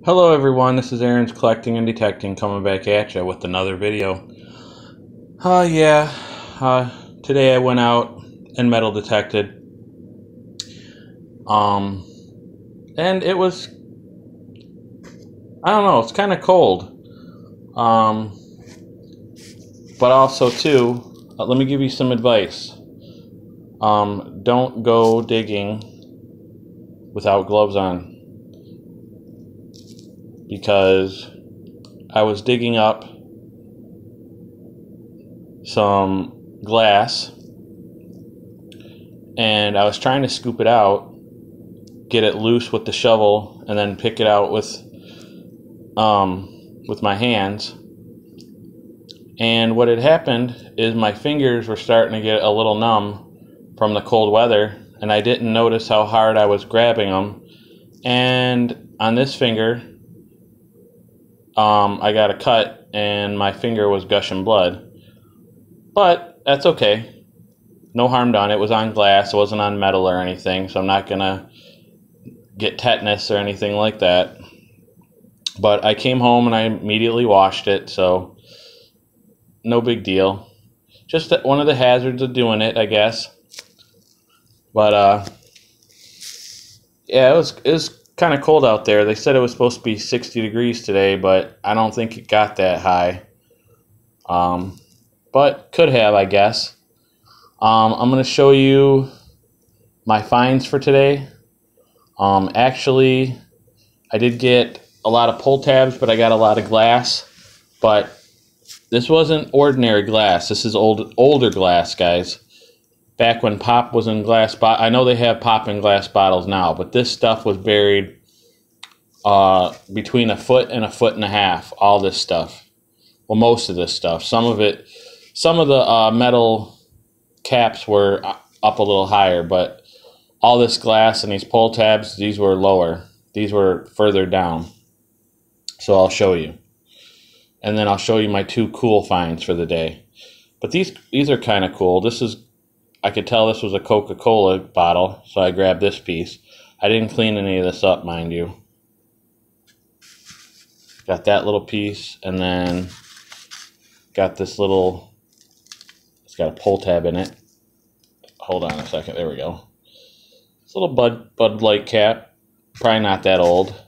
Hello everyone, this is Aaron's Collecting and Detecting coming back at you with another video. Yeah, today I went out and metal detected. And it was, I don't know, it's kind of cold. But also too, let me give you some advice. Don't go digging without gloves on. Because I was digging up some glass and I was trying to scoop it out, get it loose with the shovel, and then pick it out with my hands. And what had happened is my fingers were starting to get a little numb from the cold weather, and I didn't notice how hard I was grabbing them. And on this finger, I got a cut, and my finger was gushing blood. But that's okay. No harm done. It was on glass. It wasn't on metal or anything, so I'm not going to get tetanus or anything like that. But I came home and I immediately washed it, so no big deal. Just one of the hazards of doing it, I guess. But yeah, it was kind of cold out there. They said it was supposed to be 60 degrees today, but I don't think it got that high. But could have, I guess. I'm going to show you my finds for today. Actually, I did get a lot of pull tabs, but I got a lot of glass. But this wasn't ordinary glass. This is older glass, guys. Back when pop was in glass bottles. I know they have pop in glass bottles now, but this stuff was buried between a foot and a foot and a half. All this stuff. Well, most of this stuff. Some of the metal caps were up a little higher, but all this glass and these pull tabs, these were lower. These were further down. So I'll show you. And then I'll show you my two cool finds for the day. But these are kind of cool. I could tell this was a Coca-Cola bottle, so I grabbed this piece. I didn't clean any of this up, mind you. Got that little piece, and then got this little, it's got a pull tab in it. Hold on a second, there we go. This little Bud Light cap, probably not that old,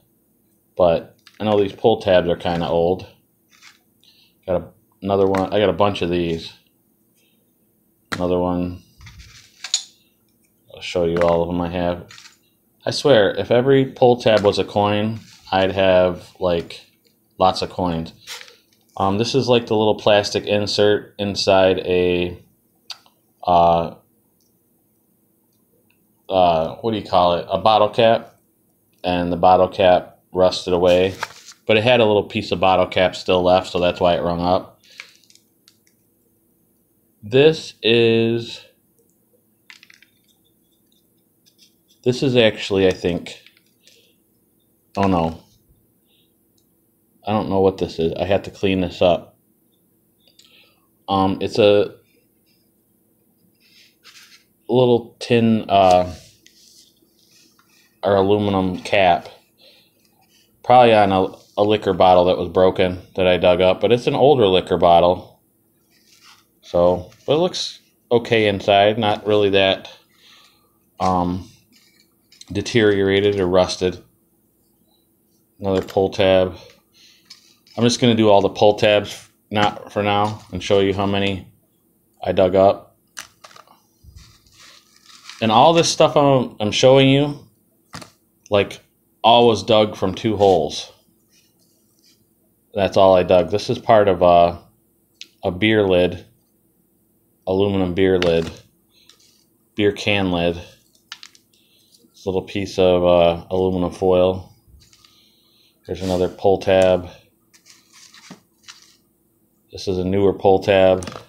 but I know these pull tabs are kind of old. Got another one, I got a bunch of these. Another one. I'll show you all of them I have. I swear, if every pull tab was a coin, I'd have like lots of coins. This is like the little plastic insert inside a what do you call it? A bottle cap, and the bottle cap rusted away, but it had a little piece of bottle cap still left, so that's why it rung up. This is actually, I think, oh no, I don't know what this is. I have to clean this up. It's a little tin or aluminum cap, probably on a liquor bottle that was broken that I dug up, but it's an older liquor bottle. So, but it looks okay inside, not really that deteriorated or rusted. Another pull tab. I'm just going to do all the pull tabs not for now and show you how many I dug up. And all this stuff I'm showing you, like, all was dug from 2 holes. That's all I dug. This is part of a beer lid, aluminum beer lid, beer can lid. This little piece of aluminum foil. There's another pull tab. This is a newer pull tab.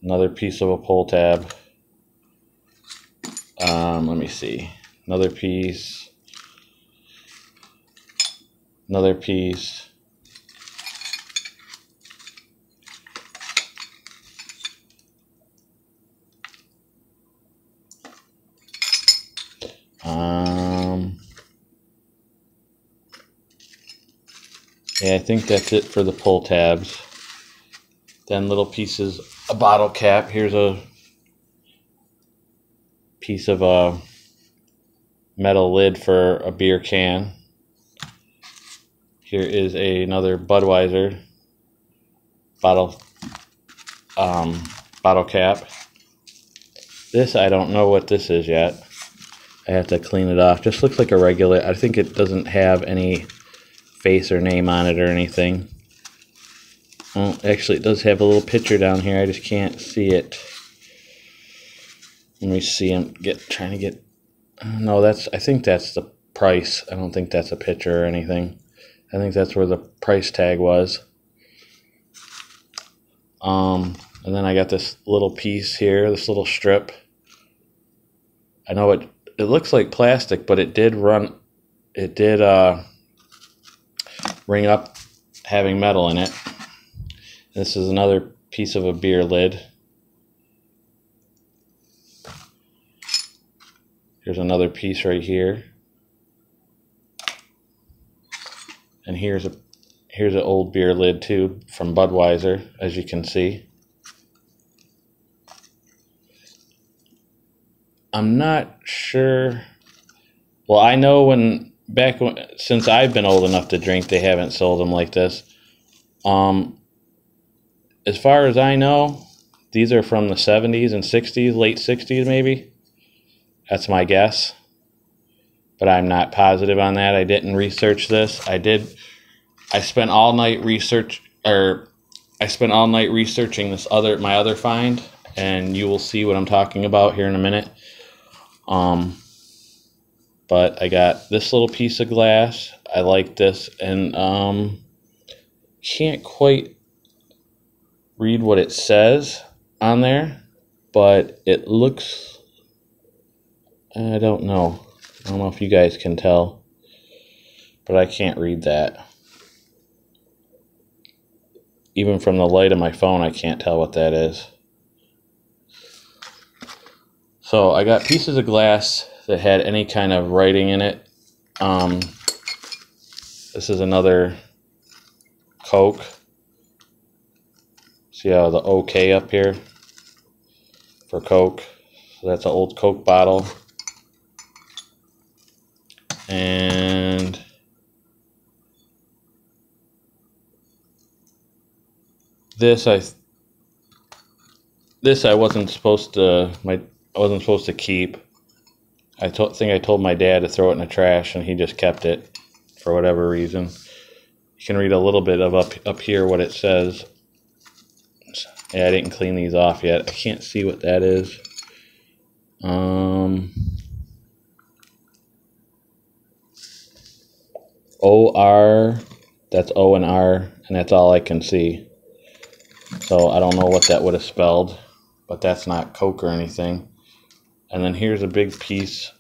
Another piece of a pull tab. Let me see. Another piece. Another piece. Yeah, I think that's it for the pull tabs. Then little pieces, a bottle cap. Here's a piece of a metal lid for a beer can. Here is another Budweiser bottle cap. This, I don't know what this is yet. I have to clean it off. Just looks like a regular. I think it doesn't have any face or name on it or anything. Oh, actually, it does have a little picture down here. I just can't see it. Let me see. I'm trying to get. No, I think that's the price. I don't think that's a picture or anything. I think that's where the price tag was. And then I got this little piece here, this little strip. I know it looks like plastic, but it did ring up having metal in it. This is another piece of a beer lid. Here's another piece right here. And here's an old beer lid too from Budweiser, as you can see. I'm not sure. Well, I know since I've been old enough to drink, they haven't sold them like this. As far as I know, these are from the 70s and 60s, late 60s maybe. That's my guess. But I'm not positive on that. I didn't research this. I spent all night researching this my other find, and you will see what I'm talking about here in a minute. But I got this little piece of glass. I like this, and can't quite read what it says on there, but it looks, I don't know if you guys can tell, but I can't read that. Even from the light of my phone, I can't tell what that is. So I got pieces of glass that had any kind of writing in it. This is another Coke. See how the OK up here for Coke. So that's an old Coke bottle. And this I wasn't supposed to keep. I think I told my dad to throw it in the trash, and he just kept it for whatever reason. You can read a little bit of up here what it says. Yeah, I didn't clean these off yet. I can't see what that is. OR, that's O and R, and that's all I can see. So I don't know what that would have spelled, but that's not Coke or anything. And then here's a big piece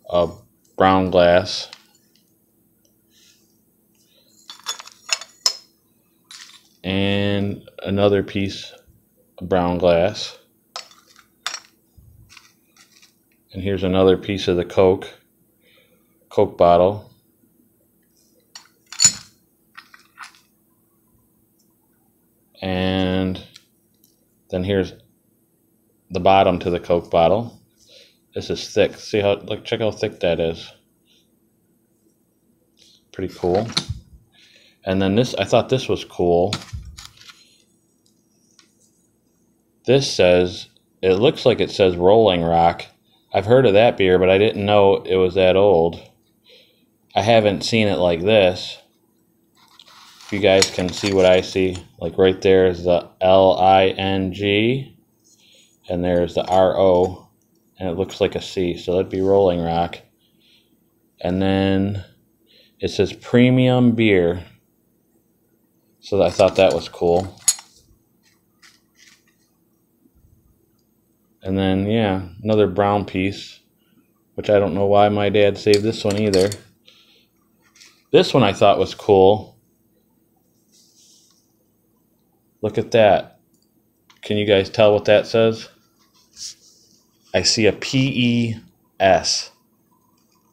of brown glass. And another piece of brown glass. And here's another piece of the Coke bottle. And then here's the bottom to the Coke bottle. This is thick. See how, look, check how thick that is. Pretty cool. And then this, I thought this was cool. This says, it looks like it says Rolling Rock. I've heard of that beer, but I didn't know it was that old. I haven't seen it like this. If you guys can see what I see, like right there is the L-I-N-G, and there's the R-O, and it looks like a C, so that'd be Rolling Rock. And then it says premium beer, so I thought that was cool. And then, yeah, another brown piece, which I don't know why my dad saved this one either. This one I thought was cool. Look at that. Can you guys tell what that says? I see a P-E-S.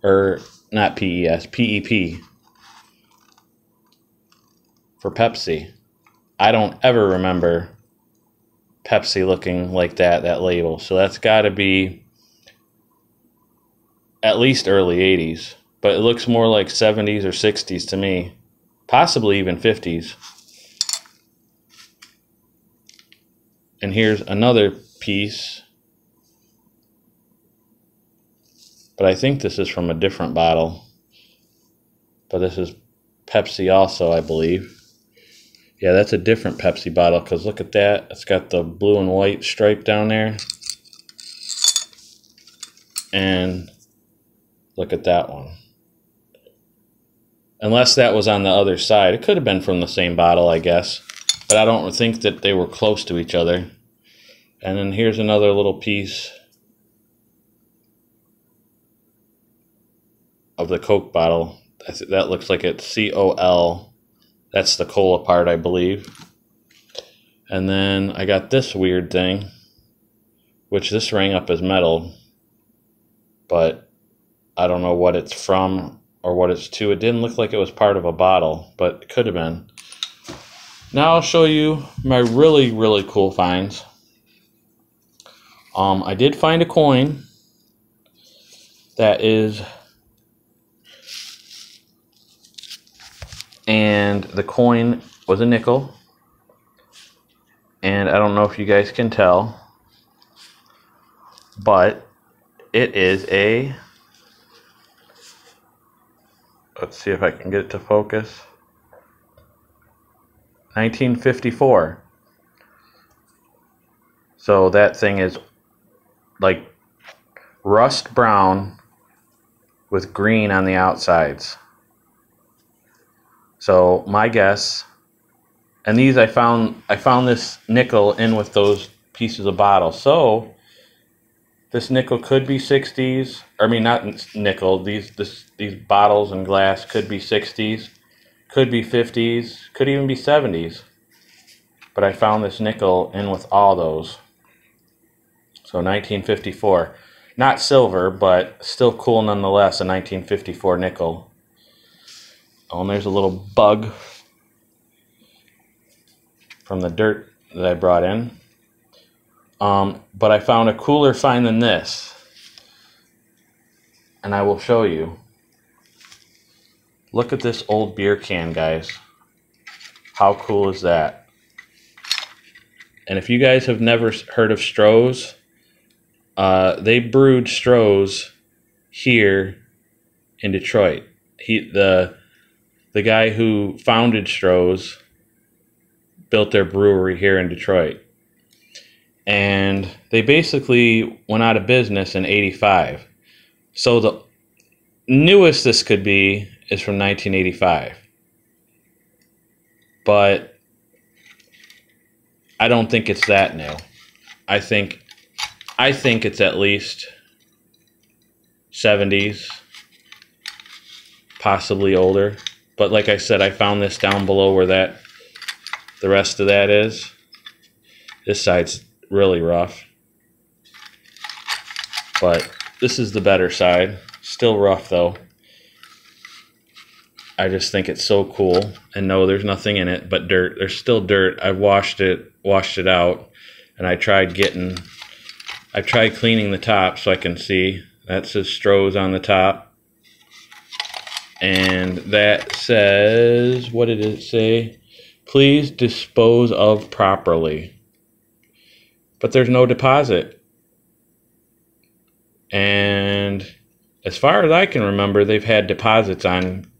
Or, not P-E-S, P-E-P. for Pepsi. I don't ever remember Pepsi looking like that label. So that's got to be at least early 80s. But it looks more like 70s or 60s to me. Possibly even 50s. And here's another piece. But I think this is from a different bottle. But this is Pepsi also, I believe. Yeah, that's a different Pepsi bottle, because look at that. It's got the blue and white stripe down there. And look at that one. Unless that was on the other side. It could have been from the same bottle, I guess. But I don't think that they were close to each other. And then here's another little piece of the Coke bottle. That looks like it's C-O-L. That's the cola part, I believe. And then I got this weird thing, which this rang up as metal, but I don't know what it's from or what it's to. It didn't look like it was part of a bottle, but it could have been. Now I'll show you my really, really cool finds. I did find a coin that is, and the coin was a nickel, and I don't know if you guys can tell, but it is a, let's see if I can get it to focus, 1954. So that thing is like rust brown with green on the outsides. So my guess, and these I found this nickel in with those pieces of bottle. So this nickel could be 60s. I mean, not nickel. These bottles and glass could be 60s, could be 50s, could even be 70s. But I found this nickel in with all those. So 1954. Not silver, but still cool nonetheless, a 1954 nickel. Oh, and there's a little bug from the dirt that I brought in. But I found a cooler find than this. And I will show you. Look at this old beer can, guys. How cool is that? And if you guys have never heard of Stroh's, they brewed Stroh's here in Detroit. The guy who founded Stroh's built their brewery here in Detroit. And they basically went out of business in '85. So the newest this could be is from 1985. But I don't think it's that new. I think it's at least 70s, possibly older. But like I said, I found this down below where the rest of that is. This side's really rough. But this is the better side. Still rough though. I just think it's so cool. And no, there's nothing in it but dirt. There's still dirt. I've washed it out, and I tried cleaning the top so I can see. That says Stroh's on the top. And that says, what did it say? Please dispose of properly. But there's no deposit. And as far as I can remember, they've had deposits on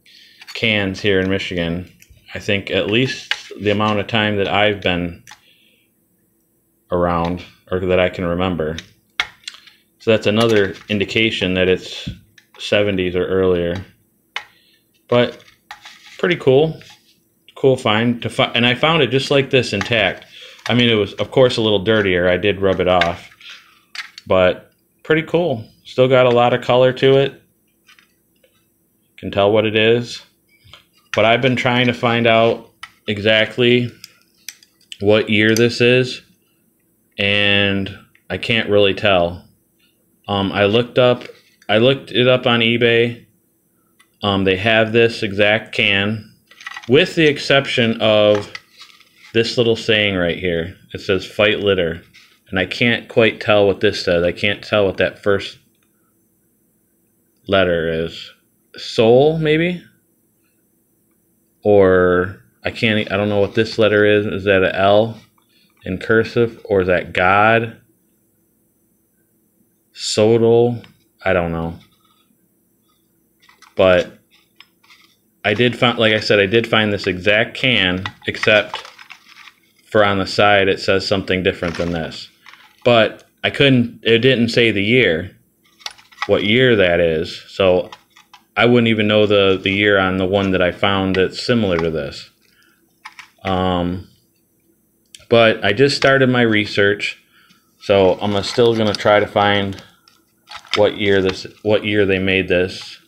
cans here in Michigan. I think at least the amount of time that I've been around, or that I can remember. So that's another indication that it's 70s or earlier. But pretty cool. Cool find. And I found it just like this, intact. I mean, it was, of course, a little dirtier. I did rub it off. But pretty cool. Still got a lot of color to it. Can tell what it is. But I've been trying to find out exactly what year this is. And I can't really tell. I looked it up on eBay. They have this exact can with the exception of this little saying right here. It says fight litter. And I can't quite tell what this says. I can't tell what that first letter is. Soul, maybe? Or I don't know what this letter is. Is that an L in cursive? Or is that God? Sodal? I don't know. But I did find, like I said, I did find this exact can, except for on the side it says something different than this. But it didn't say the year, what year that is. So I wouldn't even know the year on the one that I found that's similar to this. But I just started my research, so I'm still gonna try to find what year they made this.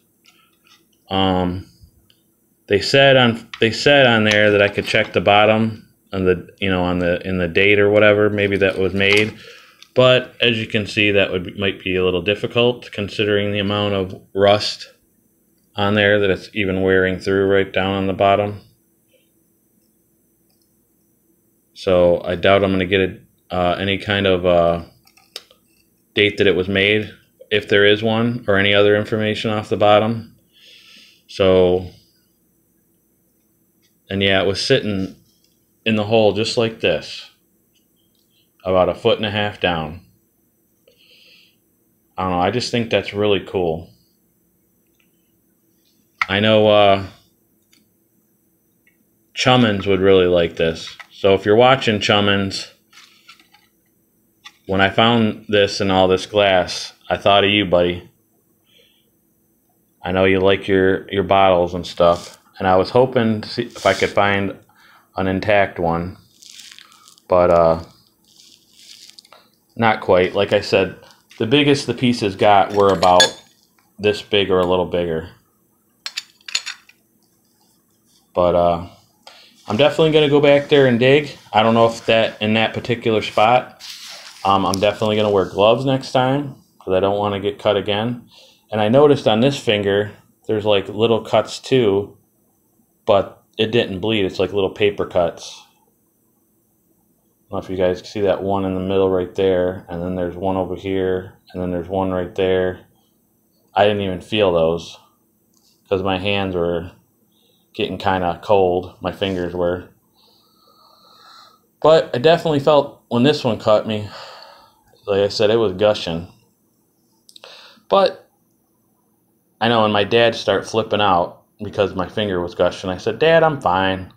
They said on there that I could check the bottom on the in the date or whatever, maybe that was made. But as you can see, that might be a little difficult considering the amount of rust on there that it's even wearing through right down on the bottom. So I doubt I'm going to get any kind of date that it was made, if there is one, or any other information off the bottom. So, and yeah, it was sitting in the hole just like this, about 1.5 feet down. I don't know, I just think that's really cool. I know Chummins would really like this. So if you're watching, Chummins, when I found this and all this glass, I thought of you, buddy. I know you like your bottles and stuff, and I was hoping to see if I could find an intact one, but not quite. Like I said, the biggest the pieces got were about this big or a little bigger. But I'm definitely going to go back there and dig. I don't know if in that particular spot. I'm definitely going to wear gloves next time because I don't want to get cut again. And I noticed on this finger, there's like little cuts too, but it didn't bleed. It's like little paper cuts. I don't know if you guys can see that one in the middle right there, and then there's one over here, and then there's one right there. I didn't even feel those because my hands were getting kind of cold. My fingers were. But I definitely felt when this one cut me, like I said, it was gushing. But I know when my dad started flipping out because my finger was gushing, I said, "Dad, I'm fine."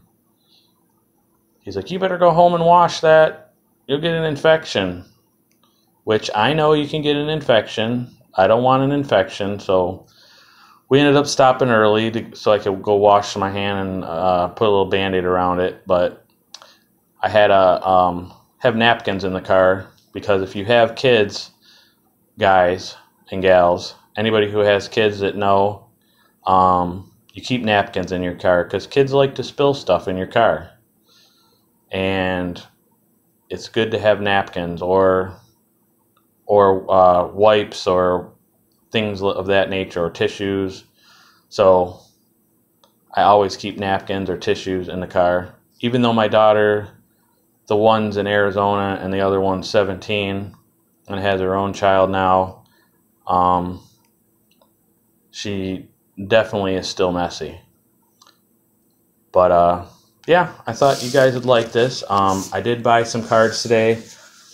He's like, "You better go home and wash that. You'll get an infection." Which I know you can get an infection. I don't want an infection, so we ended up stopping early so I could go wash my hand and put a little Band-Aid around it. But I had to have napkins in the car because if you have kids, guys and gals, anybody who has kids that know, you keep napkins in your car because kids like to spill stuff in your car. And it's good to have napkins or wipes or things of that nature, or tissues. So I always keep napkins or tissues in the car. Even though my daughter, the one's in Arizona and the other one's 17 and has her own child now, she definitely is still messy. But yeah, I thought you guys would like this. I did buy some cards today.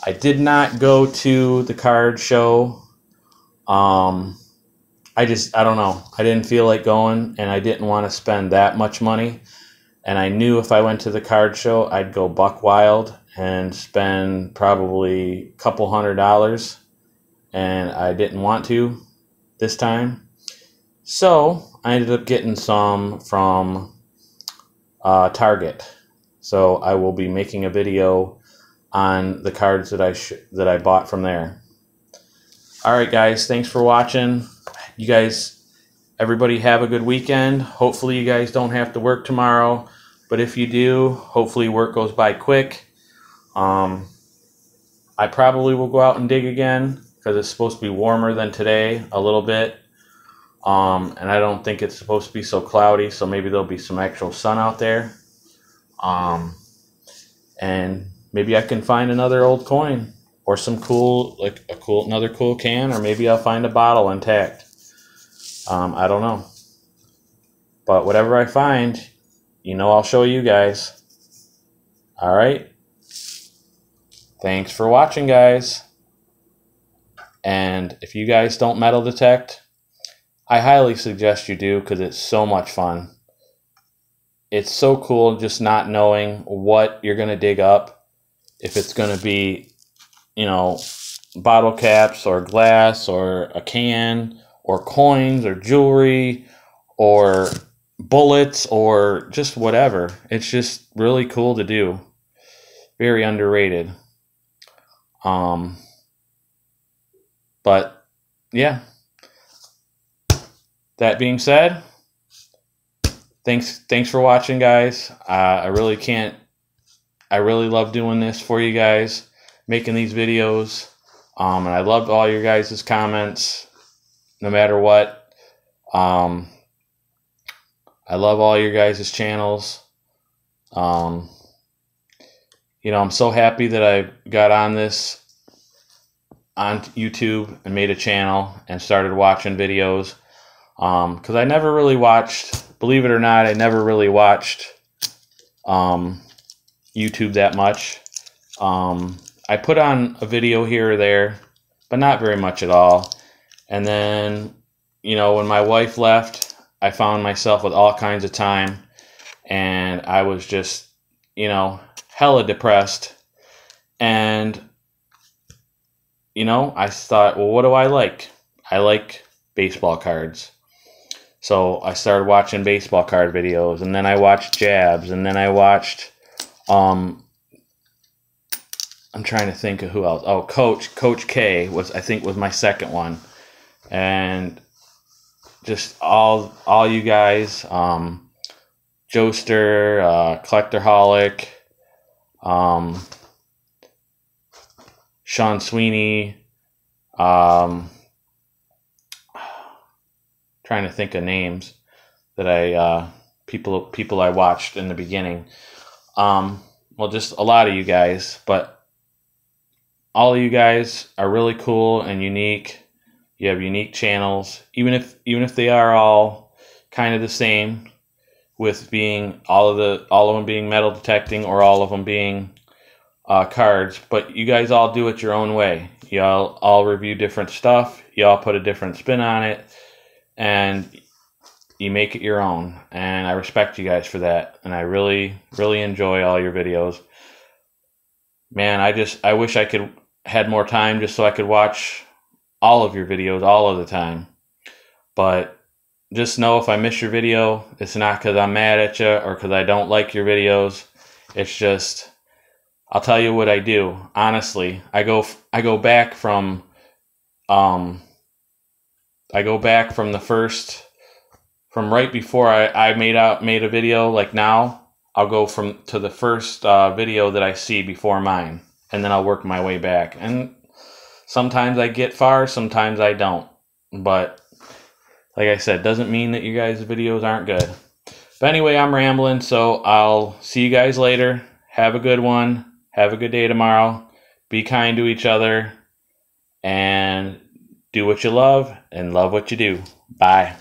I did not go to the card show. I don't know. I didn't feel like going, and I didn't want to spend that much money. And I knew if I went to the card show, I'd go buck wild and spend probably a couple $100. And I didn't want to this time. So I ended up getting some from Target. So I will be making a video on the cards that I bought from there. All right, guys, thanks for watching. You guys, everybody have a good weekend. Hopefully you guys don't have to work tomorrow, but if you do, hopefully work goes by quick. I probably will go out and dig again because it's supposed to be warmer than today a little bit. And I don't think it's supposed to be so cloudy, so maybe there'll be some actual sun out there. And maybe I can find another old coin or some cool, like another cool can, or maybe I'll find a bottle intact. I don't know. But whatever I find, I'll show you guys. All right. Thanks for watching, guys. And if you guys don't metal detect, I highly suggest you do, because it's so much fun. It's so cool just not knowing what you're going to dig up. If it's going to be, bottle caps or glass or a can or coins or jewelry or bullets or just whatever. It's just really cool to do. Very underrated. But yeah. That being said, thanks for watching, guys. I really love doing this for you guys, making these videos. And I love all your guys' comments, no matter what. I love all your guys' channels. I'm so happy that I got on YouTube and made a channel and started watching videos. Because I never really watched, believe it or not, I never really watched YouTube that much. I put on a video here or there, but not very much at all. And then, when my wife left, I found myself with all kinds of time, and I was just, hella depressed. And, I thought, well, what do I like? I like baseball cards. So I started watching baseball card videos, and then I watched jabs, and then I watched, I'm trying to think of who else. Oh, Coach K was my second one. And just all you guys, Joester, Collectorholic, Sean Sweeney, trying to think of names that people I watched in the beginning. Well, just a lot of you guys, but all of you guys are really cool and unique. You have unique channels, even if they are all kind of the same, with being all of them being metal detecting, or all of them being cards. But you guys all do it your own way. Y'all all review different stuff. Y'all put a different spin on it, and you make it your own. And I respect you guys for that. And I really, really enjoy all your videos. Man, I wish I had more time just so I could watch all of your videos all of the time. But just know, if I miss your video, it's not because I'm mad at you or because I don't like your videos. It's just, I'll tell you what I do. Honestly, I go back from from right before I made a video. Like now, I'll go to the first video that I see before mine, and then I'll work my way back. And sometimes I get far, sometimes I don't. But like I said, doesn't mean that you guys' videos aren't good. But anyway, I'm rambling, so I'll see you guys later. Have a good one. Have a good day tomorrow. Be kind to each other. And do what you love and love what you do. Bye.